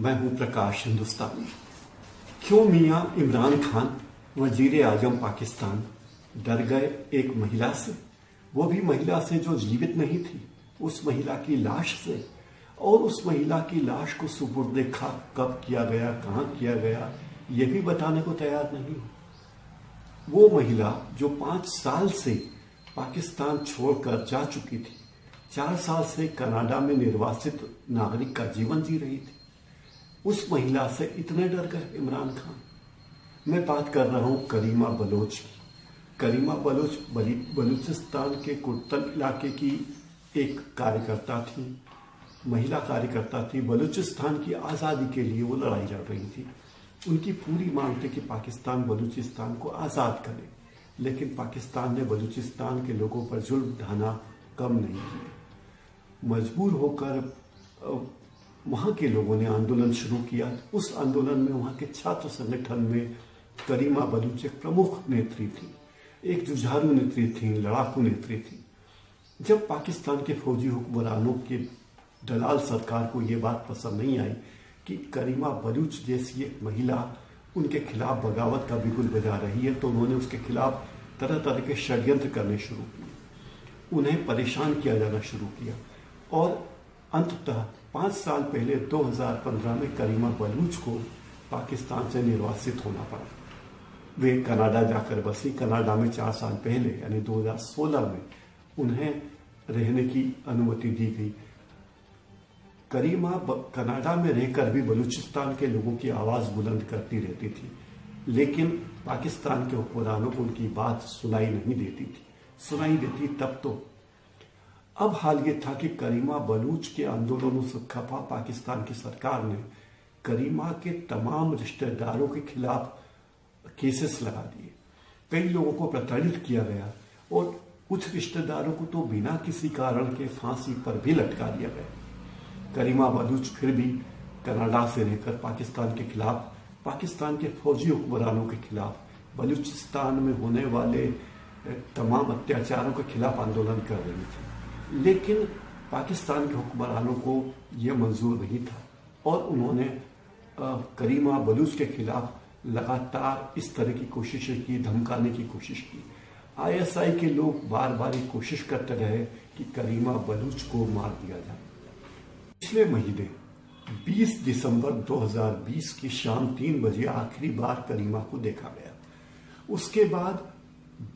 मैं हूं प्रकाश हिंदुस्तानी। क्यों मियां इमरान खान वजीर आजम पाकिस्तान डर गए एक महिला से, वो भी महिला से जो जीवित नहीं थी, उस महिला की लाश से। और उस महिला की लाश को सुपुर्द खाक कब किया गया, कहां किया गया, ये भी बताने को तैयार नहीं। वो महिला जो 5 साल से पाकिस्तान छोड़कर जा चुकी थी, 4 साल से कनाडा में निर्वासित नागरिक का जीवन जी रही थी, उस महिला से इतने डर गए इमरान खान। मैं बात कर रहा हूं करीमा बलोच की। करीमा बलोच बलूचिस्तान के कुर्तन इलाके की एक कार्यकर्ता थी, महिला कार्यकर्ता थी। बलूचिस्तान की आज़ादी के लिए वो लड़ाई लड़ रही थी। उनकी पूरी मांग थी कि पाकिस्तान बलूचिस्तान को आज़ाद करे, लेकिन पाकिस्तान ने बलूचिस्तान के लोगों पर जुल्म ढाना कम नहीं किया। मजबूर होकर वहाँ के लोगों ने आंदोलन शुरू किया। उस आंदोलन में वहाँ के छात्र संगठन में करीमा बलूच एक प्रमुख नेत्री थी, एक जुझारू नेत्री थी, लड़ाकू नेत्री थी। जब पाकिस्तान के फौजी हुक्मरानों के दलाल सरकार को ये बात पसंद नहीं आई कि करीमा बलूच जैसी एक महिला उनके खिलाफ बगावत का बिगुल बजा रही है, तो उन्होंने उसके खिलाफ तरह तरह के षड्यंत्र करने शुरू किए, उन्हें परेशान किया जाना शुरू किया। और अंततः 5 साल पहले 2015 में करीमा बलूच को पाकिस्तान से निर्वासित होना पड़ा। वे कनाडा जाकर बसी। कनाडा में 4 साल पहले यानी 2016 में उन्हें रहने की अनुमति दी गई। करीमा कनाडा में रहकर भी बलूचिस्तान के लोगों की आवाज़ बुलंद करती रहती थी, लेकिन पाकिस्तान के हुक्मरानों को उनकी बात सुनाई नहीं देती थी। सुनाई देती तब तो। अब हाल ये था कि करीमा बलूच के आंदोलनों से खफा पाकिस्तान की सरकार ने करीमा के तमाम रिश्तेदारों के खिलाफ केसेस लगा दिए। कई लोगों को प्रताड़ित किया गया और कुछ रिश्तेदारों को तो बिना किसी कारण के फांसी पर भी लटका दिया गया। करीमा बलूच फिर भी कनाडा से रहकर पाकिस्तान के खिलाफ, पाकिस्तान के फौजी हुक्मरानों के खिलाफ, बलूचिस्तान में होने वाले तमाम अत्याचारों के खिलाफ आंदोलन कर रही थी। लेकिन पाकिस्तान के हुक्मरानों को यह मंजूर नहीं था और उन्होंने करीमा बलूच के खिलाफ लगातार इस तरह की कोशिशें की, धमकाने की कोशिश की। ISI के लोग बार बार ये कोशिश करते रहे कि करीमा बलूच को मार दिया जाए। पिछले महीने 20 दिसंबर 2020 की शाम 3 बजे आखिरी बार करीमा को देखा गया। उसके बाद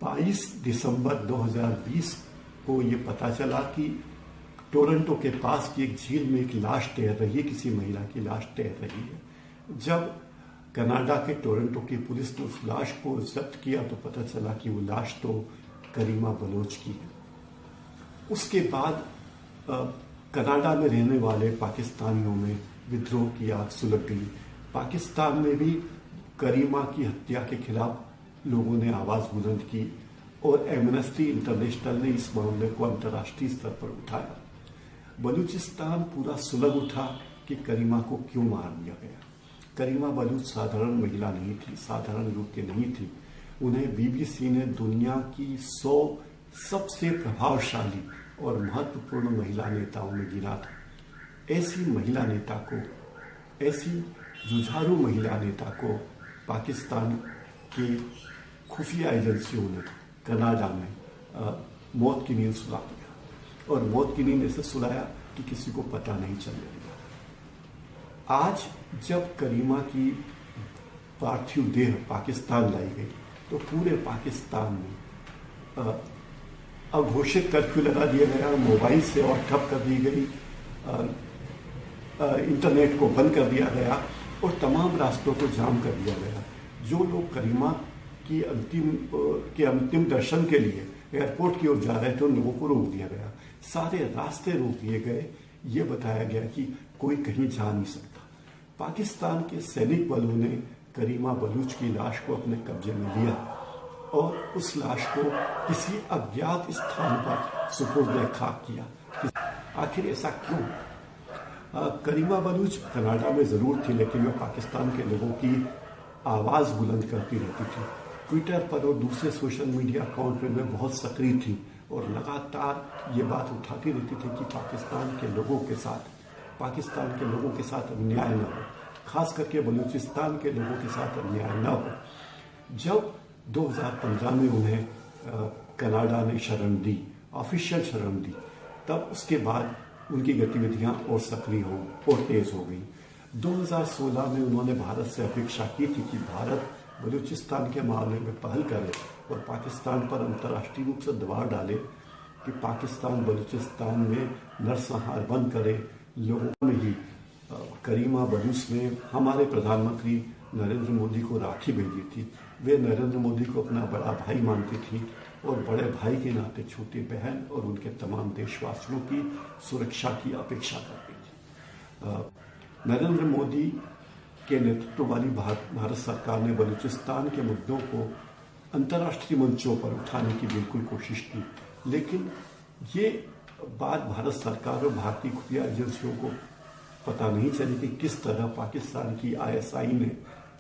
22 दिसंबर 2020 को ये पता चला कि टोरंटो के पास की एक झील में एक लाश तैर रही है, किसी महिला की लाश तैर रही है। जब कनाडा के टोरंटो की पुलिस ने उस लाश को जब्त किया तो पता चला कि वो लाश तो करीमा बलोच की है। उसके बाद कनाडा में रहने वाले पाकिस्तानियों में विद्रोह की आग सुलग गई। पाकिस्तान में भी करीमा की हत्या के खिलाफ लोगों ने आवाज़ बुलंद की और एमनेस्टी इंटरनेशनल ने इस मामले को अंतर्राष्ट्रीय स्तर पर उठाया। बलूचिस्तान पूरा सुलग उठा कि करीमा को क्यों मार दिया गया। करीमा बलूच साधारण महिला नहीं थी, साधारण रूप की नहीं थी। उन्हें BBC ने दुनिया की 100 सबसे प्रभावशाली और महत्वपूर्ण महिला नेताओं में गिना था। ऐसी महिला नेता को, ऐसी जुझारू महिला नेता को पाकिस्तान के खुफिया एजेंसियों ने कनाडा में मौत की नींद सुला दिया। और मौत की नींद ऐसे सुलाया कि किसी को पता नहीं चलने दिया। आज जब करीमा की पार्थिव देह पाकिस्तान लाई गई तो पूरे पाकिस्तान में अघोषित कर्फ्यू लगा दिया गया, मोबाइल सेवा ठप कर दी गई, इंटरनेट को बंद कर दिया गया और तमाम रास्तों को जाम कर दिया गया। जो लोग करीमा की अंतिम दर्शन के लिए एयरपोर्ट की ओर जा रहे थे, उन लोगों को रोक दिया गया। सारे रास्ते रोक दिए गए। ये बताया गया कि कोई कहीं जा नहीं सकता। पाकिस्तान के सैनिक बलों ने करीमा बलूच की लाश को अपने कब्जे में लिया और उस लाश को किसी अज्ञात स्थान पर सुपुर्द खाक किया। आखिर ऐसा क्यों? करीमा बलूच कनाडा में जरूर थी, लेकिन वह पाकिस्तान के लोगों की आवाज़ बुलंद करती रहती थी। ट्विटर पर और दूसरे सोशल मीडिया अकाउंट में मैं बहुत सक्रिय थी और लगातार ये बात उठाती रहती थी कि पाकिस्तान के लोगों के साथ पाकिस्तान के लोगों के साथ अन्याय न हो, खास करके बलूचिस्तान के लोगों के साथ अन्याय न हो। जब 2015 में उन्हें कनाडा ने शरण दी, ऑफिशियल शरण दी, तब उसके बाद उनकी गतिविधियां और सक्रिय हो और तेज हो गई। 2016 में उन्होंने भारत से अपेक्षा की थी कि भारत बलूचिस्तान के मामले में पहल करे और पाकिस्तान पर अंतर्राष्ट्रीय रूप से दबाव डाले कि पाकिस्तान बलूचिस्तान में नरसंहार बंद करे। लोगों में ही करीमा बलूच ने हमारे प्रधानमंत्री नरेंद्र मोदी को राखी भेजी थी। वे नरेंद्र मोदी को अपना बड़ा भाई मानती थी और बड़े भाई के नाते छोटी बहन और उनके तमाम देशवासियों की सुरक्षा की अपेक्षा करती थी। नरेंद्र मोदी के नेतृत्व वाली भारत सरकार ने बलूचिस्तान के मुद्दों को अंतर्राष्ट्रीय मंचों पर उठाने की बिल्कुल कोशिश की, लेकिन ये बात भारत सरकार और भारतीय खुफिया एजेंसियों को पता नहीं चली कि किस तरह पाकिस्तान की ISI ने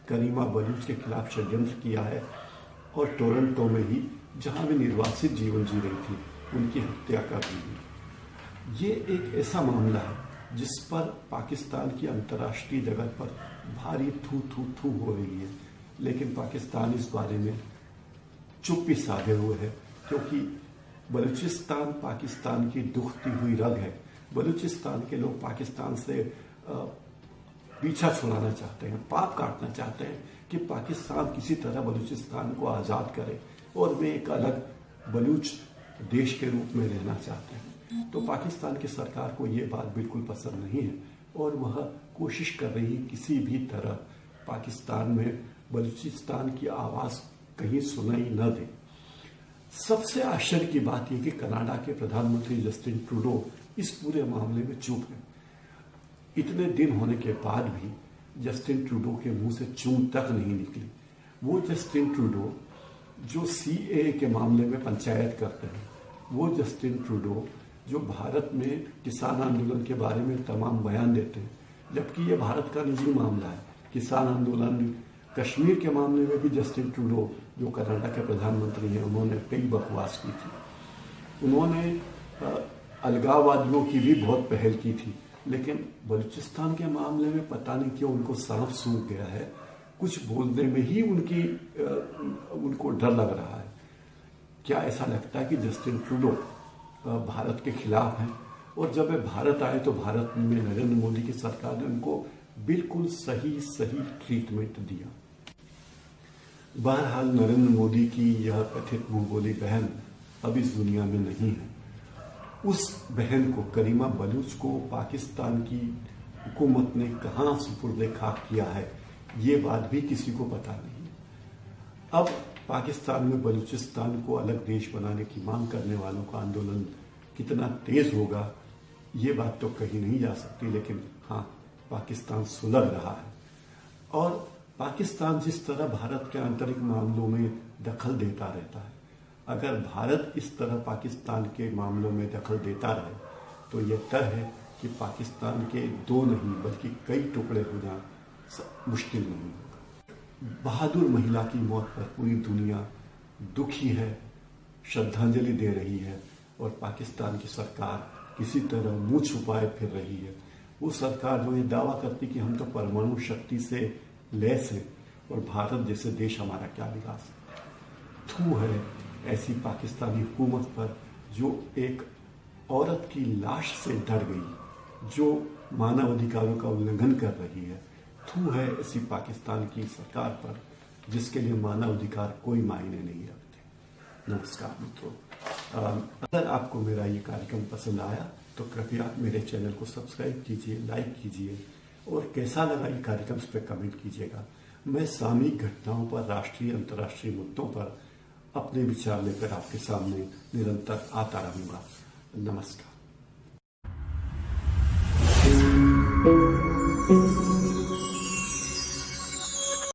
करीमा बलूच के खिलाफ षड्यंत्र किया है और टोरंटो में ही, जहां वे निर्वासित जीवन जी रही थी, उनकी हत्या कर दी गई। ये एक ऐसा मामला है जिस पर पाकिस्तान की अंतर्राष्ट्रीय जगत पर भारी थू थू थू हो रही है, लेकिन पाकिस्तान इस बारे में चुप्पी साधे हुए है, क्योंकि बलूचिस्तान पाकिस्तान की दुखती हुई रग है। बलूचिस्तान के लोग पाकिस्तान से पीछा छुड़ाना चाहते हैं, पाप काटना चाहते हैं कि पाकिस्तान किसी तरह बलूचिस्तान को आज़ाद करे और वे एक अलग बलूच देश के रूप में रहना चाहते हैं। तो पाकिस्तान की सरकार को ये बात बिल्कुल पसंद नहीं है और वह कोशिश कर रही है किसी भी तरह पाकिस्तान में बलूचिस्तान की आवाज़ कहीं सुनाई न दे। सबसे आश्चर्य की बात यह कि कनाडा के प्रधानमंत्री जस्टिन ट्रूडो इस पूरे मामले में चुप है। इतने दिन होने के बाद भी जस्टिन ट्रूडो के मुंह से चूं तक नहीं निकली। वो जस्टिन ट्रूडो जो CAA के मामले में पंचायत करते हैं, वो जस्टिन ट्रूडो जो भारत में किसान आंदोलन के बारे में तमाम बयान देते हैं, जबकि ये भारत का निजी मामला है। किसान आंदोलन, कश्मीर के मामले में भी जस्टिन ट्रूडो जो कनाडा के प्रधानमंत्री हैं, उन्होंने कई बकवास की थी। उन्होंने अलगाववादियों की भी बहुत पहल की थी, लेकिन बलूचिस्तान के मामले में पता नहीं क्यों उनको सांप सूख गया है। कुछ बोलने में ही उनको डर लग रहा है। क्या ऐसा लगता है कि जस्टिन ट्रूडो भारत के खिलाफ हैं? और जब वे भारत आए तो भारत में नरेंद्र मोदी की सरकार ने उनको बिल्कुल सही ट्रीटमेंट दिया। बहरहाल नरेंद्र मोदी की यह कथित मुंह बोली बहन अब इस दुनिया में नहीं है। उस बहन को, करीमा बलूच को, पाकिस्तान की हुकूमत ने कहां सुपुर्द खाक किया है, ये बात भी किसी को पता नहीं। अब पाकिस्तान में बलूचिस्तान को अलग देश बनाने की मांग करने वालों का आंदोलन कितना तेज होगा, ये बात तो कही नहीं जा सकती, लेकिन हाँ, पाकिस्तान सुलग रहा है। और पाकिस्तान जिस तरह भारत के आंतरिक मामलों में दखल देता रहता है, अगर भारत इस तरह पाकिस्तान के मामलों में दखल देता रहे तो यह तय है कि पाकिस्तान के दो नहीं बल्कि कई टुकड़े हो जाना मुश्किल नहीं होगा। बहादुर महिला की मौत पर पूरी दुनिया दुखी है, श्रद्धांजलि दे रही है और पाकिस्तान की सरकार किसी तरह मुंह छुपाए फिर रही है। वो सरकार जो ये दावा करती कि हम तो परमाणु शक्ति से लैस हैं और भारत जैसे देश हमारा क्या बिगाड़ सकता है। थू है ऐसी पाकिस्तानी हुकूमत पर जो एक औरत की लाश से डर गई, जो मानव अधिकारों का उल्लंघन कर रही है। थू है ऐसी पाकिस्तान की सरकार पर जिसके लिए मानव अधिकार कोई मायने नहीं रखते। नमस्कार मित्रों, अगर आपको मेरा ये कार्यक्रम पसंद आया तो कृपया मेरे चैनल को सब्सक्राइब कीजिए, लाइक कीजिए और कैसा लगा ये कार्यक्रम इस पर कमेंट कीजिएगा। मैं सामयिक घटनाओं पर, राष्ट्रीय अंतर्राष्ट्रीय मुद्दों पर अपने विचार लेकर आपके सामने निरंतर आता रहूंगा। नमस्कार।